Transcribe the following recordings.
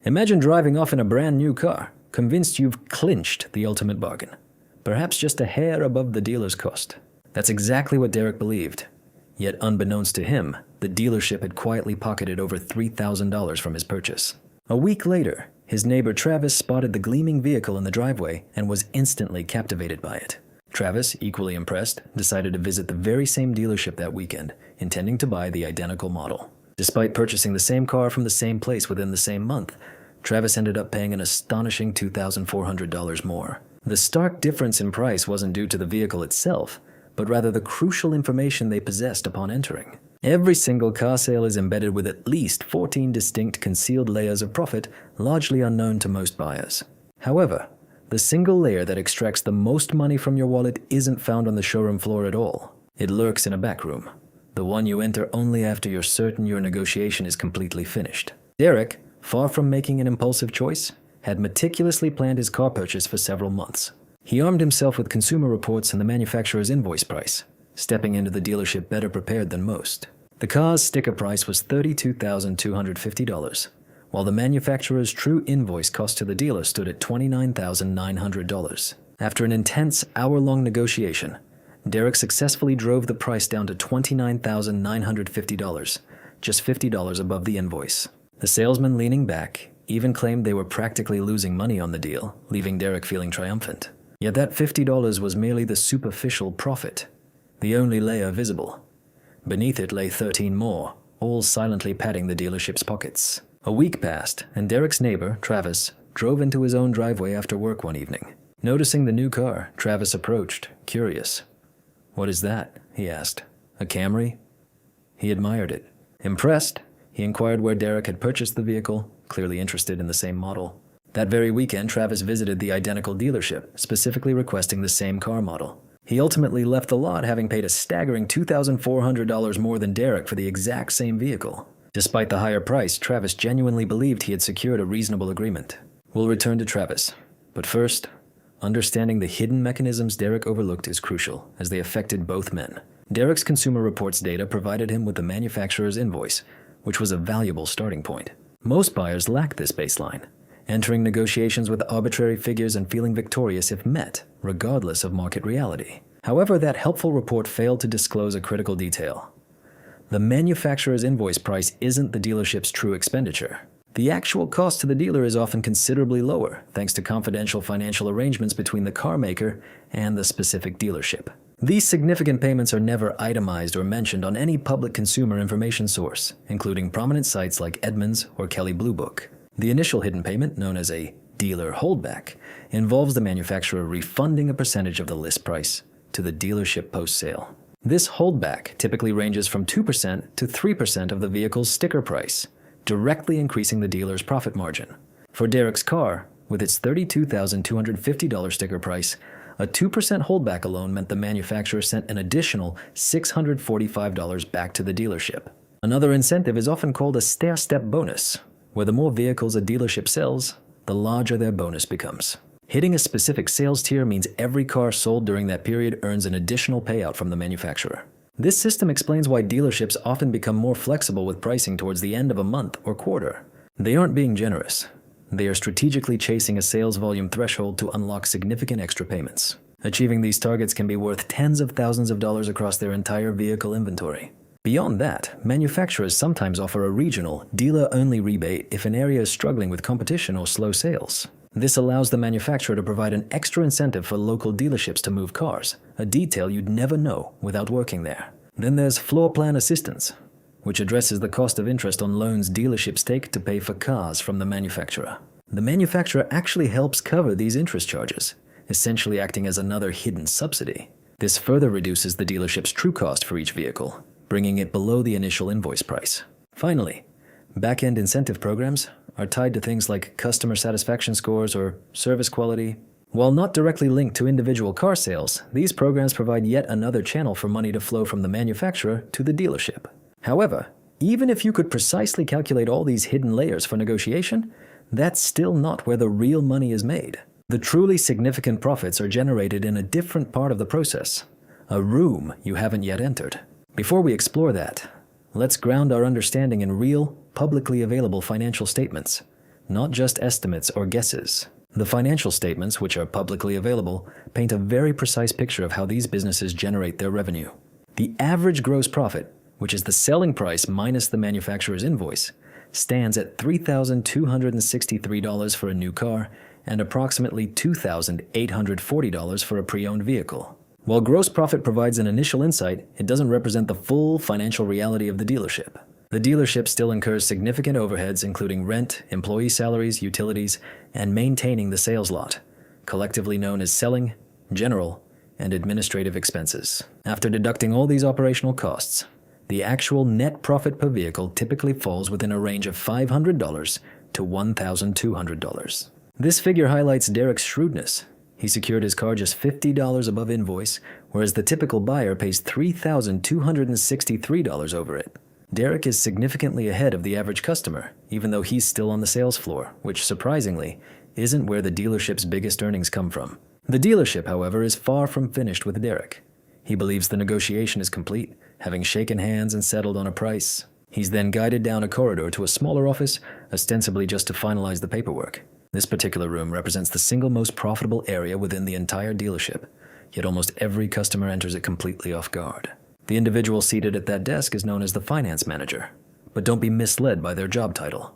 Imagine driving off in a brand new car, convinced you've clinched the ultimate bargain, perhaps just a hair above the dealer's cost. That's exactly what Derek believed. Yet unbeknownst to him, the dealership had quietly pocketed over $3,000 from his purchase. A week later, his neighbor Travis spotted the gleaming vehicle in the driveway and was instantly captivated by it. Travis, equally impressed, decided to visit the very same dealership that weekend, intending to buy the identical model. Despite purchasing the same car from the same place within the same month, Travis ended up paying an astonishing $2,400 more. The stark difference in price wasn't due to the vehicle itself, but rather the crucial information they possessed upon entering. Every single car sale is embedded with at least 14 distinct concealed layers of profit, largely unknown to most buyers. However, the single layer that extracts the most money from your wallet isn't found on the showroom floor at all. It lurks in a back room, the one you enter only after you're certain your negotiation is completely finished. Derek, far from making an impulsive choice, had meticulously planned his car purchase for several months. He armed himself with consumer reports and the manufacturer's invoice price, stepping into the dealership better prepared than most. The car's sticker price was $32,250, while the manufacturer's true invoice cost to the dealer stood at $29,900. After an intense hour-long negotiation, Derek successfully drove the price down to $29,950, just $50 above the invoice. The salesman, leaning back, even claimed they were practically losing money on the deal, leaving Derek feeling triumphant. Yet that $50 was merely the superficial profit, the only layer visible. Beneath it lay 13 more, all silently padding the dealership's pockets. A week passed, and Derek's neighbor, Travis, drove into his own driveway after work one evening. Noticing the new car, Travis approached, curious. "What is that?" he asked. "A Camry?" He admired it. Impressed, he inquired where Derek had purchased the vehicle, clearly interested in the same model. That very weekend, Travis visited the identical dealership, specifically requesting the same car model. He ultimately left the lot having paid a staggering $2,400 more than Derek for the exact same vehicle. Despite the higher price, Travis genuinely believed he had secured a reasonable agreement. We'll return to Travis, but first, understanding the hidden mechanisms Derek overlooked is crucial, as they affected both men. Derek's consumer reports data provided him with the manufacturer's invoice, which was a valuable starting point. Most buyers lack this baseline, entering negotiations with arbitrary figures and feeling victorious if met, regardless of market reality. However, that helpful report failed to disclose a critical detail. The manufacturer's invoice price isn't the dealership's true expenditure. The actual cost to the dealer is often considerably lower, thanks to confidential financial arrangements between the car maker and the specific dealership. These significant payments are never itemized or mentioned on any public consumer information source, including prominent sites like Edmunds or Kelley Blue Book. The initial hidden payment, known as a dealer holdback, involves the manufacturer refunding a percentage of the list price to the dealership post-sale. This holdback typically ranges from 2% to 3% of the vehicle's sticker price, directly increasing the dealer's profit margin. For Derek's car, with its $32,250 sticker price, a 2% holdback alone meant the manufacturer sent an additional $645 back to the dealership. Another incentive is often called a stair-step bonus, where the more vehicles a dealership sells, the larger their bonus becomes. Hitting a specific sales tier means every car sold during that period earns an additional payout from the manufacturer. This system explains why dealerships often become more flexible with pricing towards the end of a month or quarter. They aren't being generous. They are strategically chasing a sales volume threshold to unlock significant extra payments. Achieving these targets can be worth tens of thousands of dollars across their entire vehicle inventory. Beyond that, manufacturers sometimes offer a regional, dealer-only rebate if an area is struggling with competition or slow sales. This allows the manufacturer to provide an extra incentive for local dealerships to move cars, a detail you'd never know without working there. Then there's floor plan assistance, which addresses the cost of interest on loans dealerships take to pay for cars from the manufacturer. The manufacturer actually helps cover these interest charges, essentially acting as another hidden subsidy. This further reduces the dealership's true cost for each vehicle, bringing it below the initial invoice price. Finally, back-end incentive programs are tied to things like customer satisfaction scores or service quality. While not directly linked to individual car sales, these programs provide yet another channel for money to flow from the manufacturer to the dealership. However, even if you could precisely calculate all these hidden layers for negotiation, that's still not where the real money is made. The truly significant profits are generated in a different part of the process, a room you haven't yet entered. Before we explore that, let's ground our understanding in real, publicly available financial statements, not just estimates or guesses. The financial statements, which are publicly available, paint a very precise picture of how these businesses generate their revenue. The average gross profit, which is the selling price minus the manufacturer's invoice, stands at $3,263 for a new car and approximately $2,840 for a pre-owned vehicle. While gross profit provides an initial insight, it doesn't represent the full financial reality of the dealership. The dealership still incurs significant overheads, including rent, employee salaries, utilities, and maintaining the sales lot, collectively known as selling, general, and administrative expenses. After deducting all these operational costs, the actual net profit per vehicle typically falls within a range of $500 to $1,200. This figure highlights Derek's shrewdness. He secured his car just $50 above invoice, whereas the typical buyer pays $3,263 over it. Derek is significantly ahead of the average customer, even though he's still on the sales floor, which, surprisingly, isn't where the dealership's biggest earnings come from. The dealership, however, is far from finished with Derek. He believes the negotiation is complete, having shaken hands and settled on a price. He's then guided down a corridor to a smaller office, ostensibly just to finalize the paperwork. This particular room represents the single most profitable area within the entire dealership, yet almost every customer enters it completely off guard. The individual seated at that desk is known as the finance manager, but don't be misled by their job title.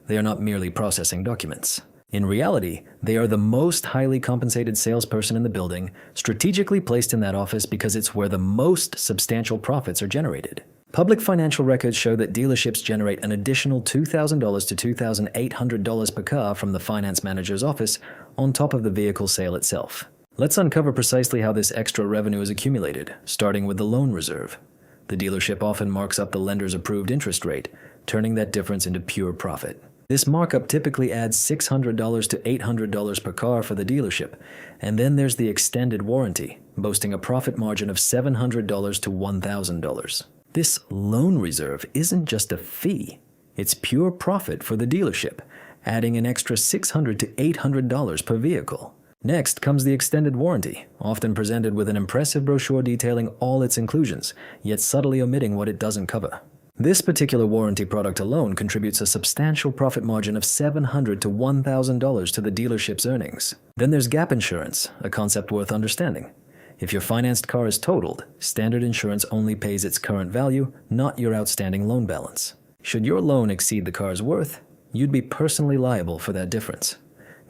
They are not merely processing documents. In reality, they are the most highly compensated salesperson in the building, strategically placed in that office because it's where the most substantial profits are generated. Public financial records show that dealerships generate an additional $2,000 to $2,800 per car from the finance manager's office on top of the vehicle sale itself. Let's uncover precisely how this extra revenue is accumulated, starting with the loan reserve. The dealership often marks up the lender's approved interest rate, turning that difference into pure profit. This markup typically adds $600 to $800 per car for the dealership, and then there's the extended warranty, boasting a profit margin of $700 to $1,000. This loan reserve isn't just a fee, it's pure profit for the dealership, adding an extra $600 to $800 per vehicle. Next comes the extended warranty, often presented with an impressive brochure detailing all its inclusions, yet subtly omitting what it doesn't cover. This particular warranty product alone contributes a substantial profit margin of $700 to $1,000 to the dealership's earnings. Then there's gap insurance, a concept worth understanding. If your financed car is totaled, standard insurance only pays its current value, not your outstanding loan balance. Should your loan exceed the car's worth, you'd be personally liable for that difference.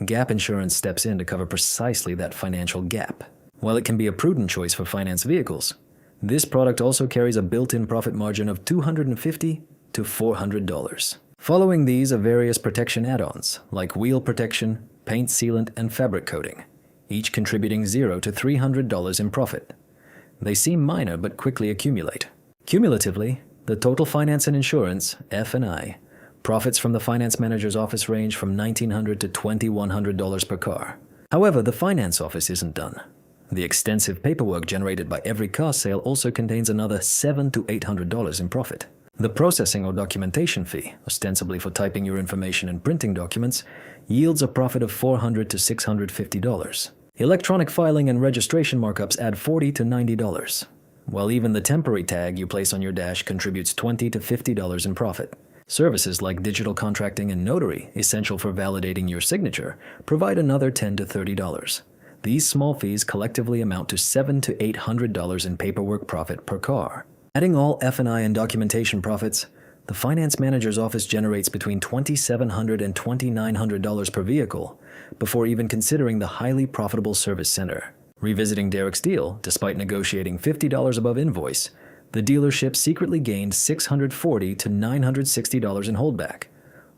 Gap insurance steps in to cover precisely that financial gap. While it can be a prudent choice for finance vehicles, this product also carries a built-in profit margin of $250 to $400. Following these are various protection add-ons, like wheel protection, paint sealant, and fabric coating, each contributing $0 to $300 in profit. They seem minor but quickly accumulate. Cumulatively, the total finance and insurance, F&I, profits from the finance manager's office range from $1,900 to $2,100 per car. However, the finance office isn't done. The extensive paperwork generated by every car sale also contains another $700 to $800 in profit. The processing or documentation fee, ostensibly for typing your information and printing documents, yields a profit of $400 to $650. Electronic filing and registration markups add $40 to $90, while even the temporary tag you place on your dash contributes $20 to $50 in profit. Services like digital contracting and notary, essential for validating your signature, provide another $10 to $30. These small fees collectively amount to $700 to $800 in paperwork profit per car. Adding all F&I and documentation profits, the finance manager's office generates between $2,700 and $2,900 per vehicle, before even considering the highly profitable service center. Revisiting Derek's deal, despite negotiating $50 above invoice, the dealership secretly gained $640 to $960 in holdback,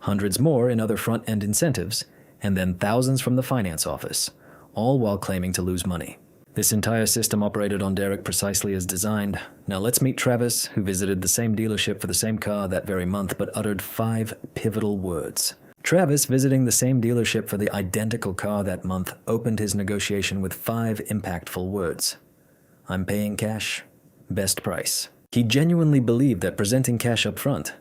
hundreds more in other front-end incentives, and then thousands from the finance office, all while claiming to lose money. This entire system operated on Derek precisely as designed. Now let's meet Travis, who visited the same dealership for the same car that very month, but uttered 5 pivotal words. Travis, visiting the same dealership for the identical car that month, opened his negotiation with 5 impactful words. "I'm paying cash. Best price." He genuinely believed that presenting cash up front,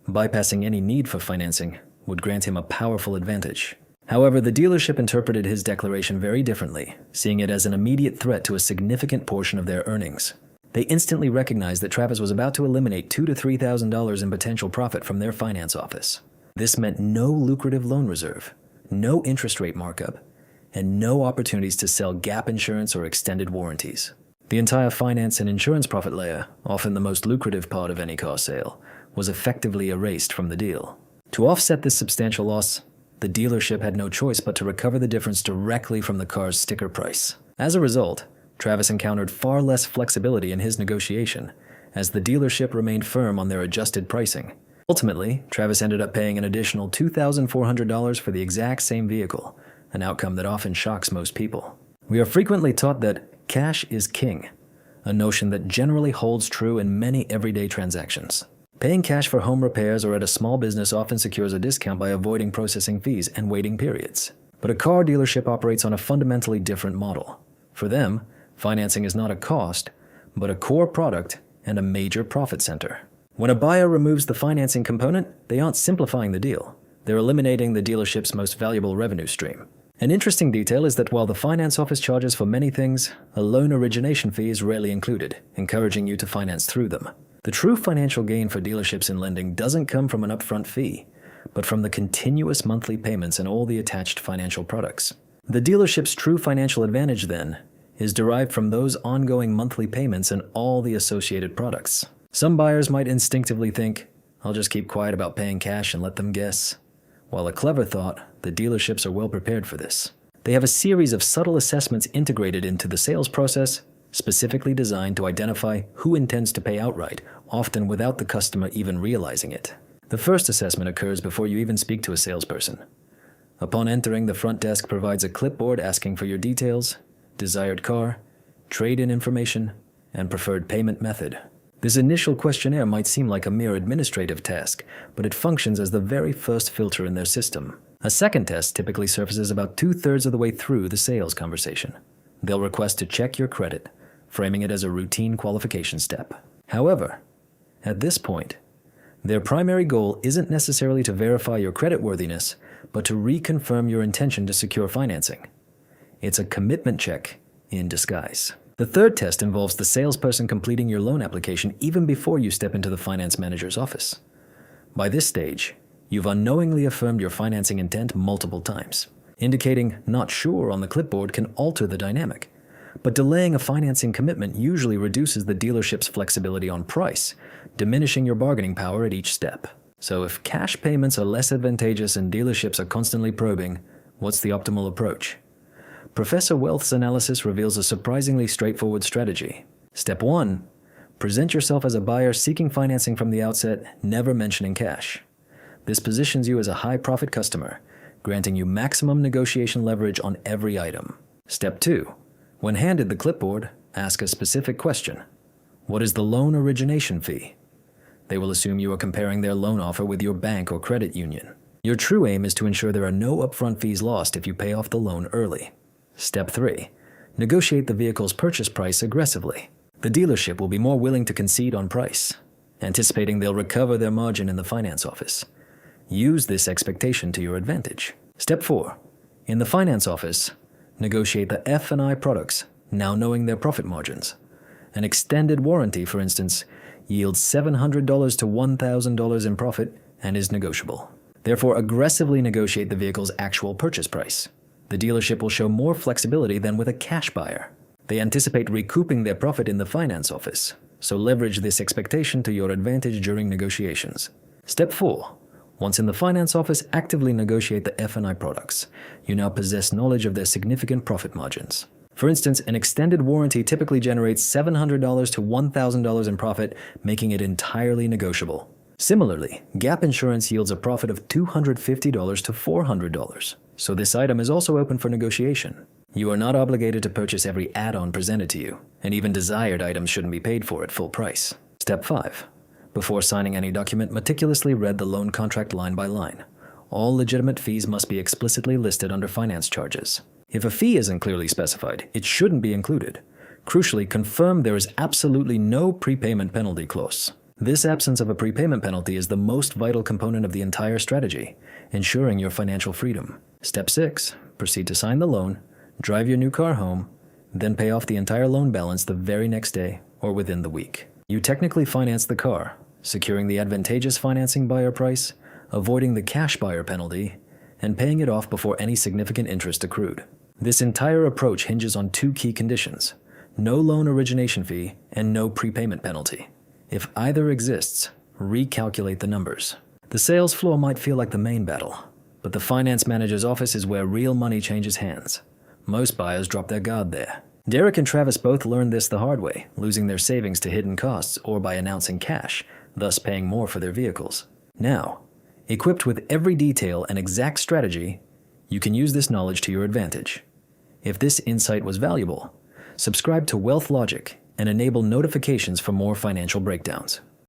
bypassing any need for financing, would grant him a powerful advantage. However, the dealership interpreted his declaration very differently, seeing it as an immediate threat to a significant portion of their earnings. They instantly recognized that Travis was about to eliminate $2,000 to $3,000 in potential profit from their finance office. This meant no lucrative loan reserve, no interest rate markup, and no opportunities to sell gap insurance or extended warranties. The entire finance and insurance profit layer, often the most lucrative part of any car sale, was effectively erased from the deal. To offset this substantial loss, the dealership had no choice but to recover the difference directly from the car's sticker price. As a result, Travis encountered far less flexibility in his negotiation, as the dealership remained firm on their adjusted pricing. Ultimately, Travis ended up paying an additional $2,400 for the exact same vehicle, an outcome that often shocks most people. We are frequently taught that cash is king, a notion that generally holds true in many everyday transactions. Paying cash for home repairs or at a small business often secures a discount by avoiding processing fees and waiting periods. But a car dealership operates on a fundamentally different model. For them, financing is not a cost, but a core product and a major profit center. When a buyer removes the financing component, they aren't simplifying the deal. They're eliminating the dealership's most valuable revenue stream. An interesting detail is that while the finance office charges for many things, a loan origination fee is rarely included, encouraging you to finance through them. The true financial gain for dealerships in lending doesn't come from an upfront fee, but from the continuous monthly payments and all the attached financial products. The dealership's true financial advantage, then, is derived from those ongoing monthly payments and all the associated products. Some buyers might instinctively think, I'll just keep quiet about paying cash and let them guess. While a clever thought, the dealerships are well prepared for this. They have a series of subtle assessments integrated into the sales process, specifically designed to identify who intends to pay outright, often without the customer even realizing it. The first assessment occurs before you even speak to a salesperson. Upon entering, the front desk provides a clipboard asking for your details, desired car, trade-in information, and preferred payment method. This initial questionnaire might seem like a mere administrative task, but it functions as the very first filter in their system. A second test typically surfaces about 2/3 of the way through the sales conversation. They'll request to check your credit, framing it as a routine qualification step. However, at this point, their primary goal isn't necessarily to verify your creditworthiness, but to reconfirm your intention to secure financing. It's a commitment check in disguise. The third test involves the salesperson completing your loan application even before you step into the finance manager's office. By this stage, you've unknowingly affirmed your financing intent multiple times. Indicating "not sure" on the clipboard can alter the dynamic, but delaying a financing commitment usually reduces the dealership's flexibility on price, diminishing your bargaining power at each step. So if cash payments are less advantageous and dealerships are constantly probing, what's the optimal approach? Professor Wealth's analysis reveals a surprisingly straightforward strategy. Step 1. Present yourself as a buyer seeking financing from the outset, never mentioning cash. This positions you as a high-profit customer, granting you maximum negotiation leverage on every item. Step 2. When handed the clipboard, ask a specific question. What is the loan origination fee? They will assume you are comparing their loan offer with your bank or credit union. Your true aim is to ensure there are no upfront fees lost if you pay off the loan early. Step 3. Negotiate the vehicle's purchase price aggressively. The dealership will be more willing to concede on price, anticipating they'll recover their margin in the finance office. Use this expectation to your advantage. Step 4. In the finance office, negotiate the F&I products, now knowing their profit margins. An extended warranty, for instance, yields $700 to $1,000 in profit and is negotiable. Therefore, aggressively negotiate the vehicle's actual purchase price. The dealership will show more flexibility than with a cash buyer. They anticipate recouping their profit in the finance office, so leverage this expectation to your advantage during negotiations. Step 4. Once in the finance office, actively negotiate the F&I products. You now possess knowledge of their significant profit margins. For instance, an extended warranty typically generates $700 to $1,000 in profit, making it entirely negotiable. Similarly, gap insurance yields a profit of $250 to $400, so this item is also open for negotiation. You are not obligated to purchase every add-on presented to you, and even desired items shouldn't be paid for at full price. Step 5. Before signing any document, meticulously read the loan contract line by line. All legitimate fees must be explicitly listed under finance charges. If a fee isn't clearly specified, it shouldn't be included. Crucially, confirm there is absolutely no prepayment penalty clause. This absence of a prepayment penalty is the most vital component of the entire strategy, ensuring your financial freedom. Step 6. Proceed to sign the loan, drive your new car home, then pay off the entire loan balance the very next day or within the week. You technically finance the car, securing the advantageous financing buyer price, avoiding the cash buyer penalty, and paying it off before any significant interest accrued. This entire approach hinges on two key conditions: no loan origination fee and no prepayment penalty. If either exists, recalculate the numbers. The sales floor might feel like the main battle, but the finance manager's office is where real money changes hands. Most buyers drop their guard there. Derek and Travis both learned this the hard way, losing their savings to hidden costs or by announcing cash, thus paying more for their vehicles. Now, equipped with every detail and exact strategy, you can use this knowledge to your advantage. If this insight was valuable, subscribe to Wealth Logic and enable notifications for more financial breakdowns.